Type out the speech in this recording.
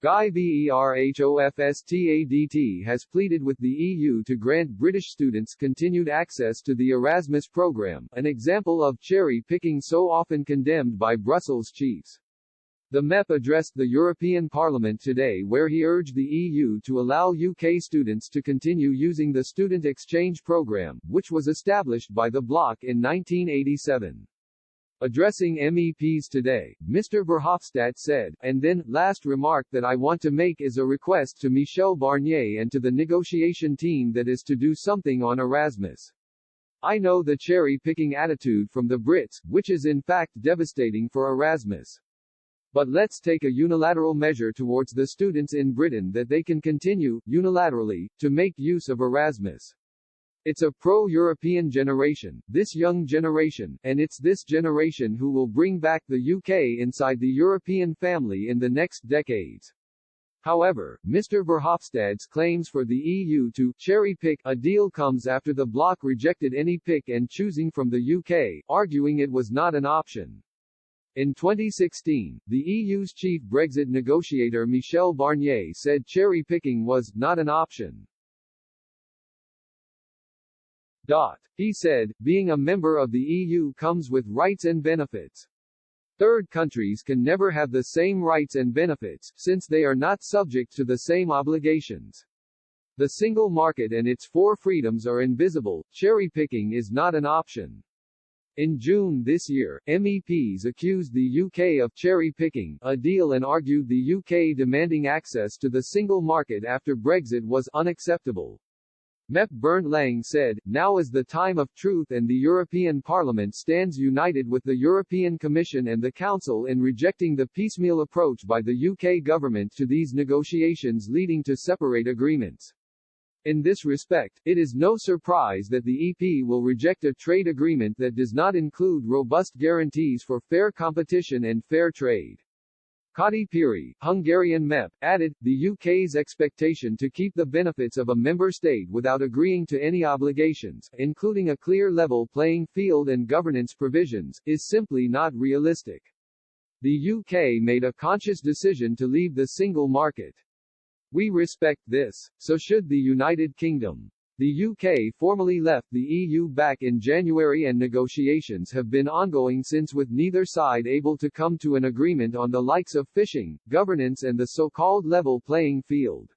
Guy Verhofstadt has pleaded with the EU to grant British students continued access to the Erasmus programme, an example of cherry-picking so often condemned by Brussels chiefs. The MEP addressed the European Parliament today where he urged the EU to allow UK students to continue using the student exchange programme, which was established by the bloc in 1987. Addressing MEPs today, Mr. Verhofstadt said, and then, last remark that I want to make is a request to Michel Barnier and to the negotiation team that is to do something on Erasmus. I know the cherry-picking attitude from the Brits, which is in fact devastating for Erasmus. But let's take a unilateral measure towards the students in Britain that they can continue, unilaterally, to make use of Erasmus. It's a pro-European generation, this young generation, and it's this generation who will bring back the UK inside the European family in the next decades. However, Mr. Verhofstadt's claims for the EU to cherry-pick a deal comes after the bloc rejected any pick and choosing from the UK, arguing it was not an option. In 2016, the EU's chief Brexit negotiator Michel Barnier said cherry-picking was not an option. He said, being a member of the EU comes with rights and benefits. Third countries can never have the same rights and benefits, since they are not subject to the same obligations. The single market and its four freedoms are invisible, cherry-picking is not an option. In June this year, MEPs accused the UK of cherry-picking a deal and argued the UK demanding access to the single market after Brexit was unacceptable. MEP Bernd Lange said, now is the time of truth and the European Parliament stands united with the European Commission and the Council in rejecting the piecemeal approach by the UK government to these negotiations leading to separate agreements. In this respect, it is no surprise that the EP will reject a trade agreement that does not include robust guarantees for fair competition and fair trade. Kati Piri, Hungarian MEP, added, the UK's expectation to keep the benefits of a member state without agreeing to any obligations, including a clear level playing field and governance provisions, is simply not realistic. The UK made a conscious decision to leave the single market. We respect this. So should the United Kingdom. The UK formally left the EU back in January and negotiations have been ongoing since with neither side able to come to an agreement on the likes of fishing, governance and the so-called level playing field.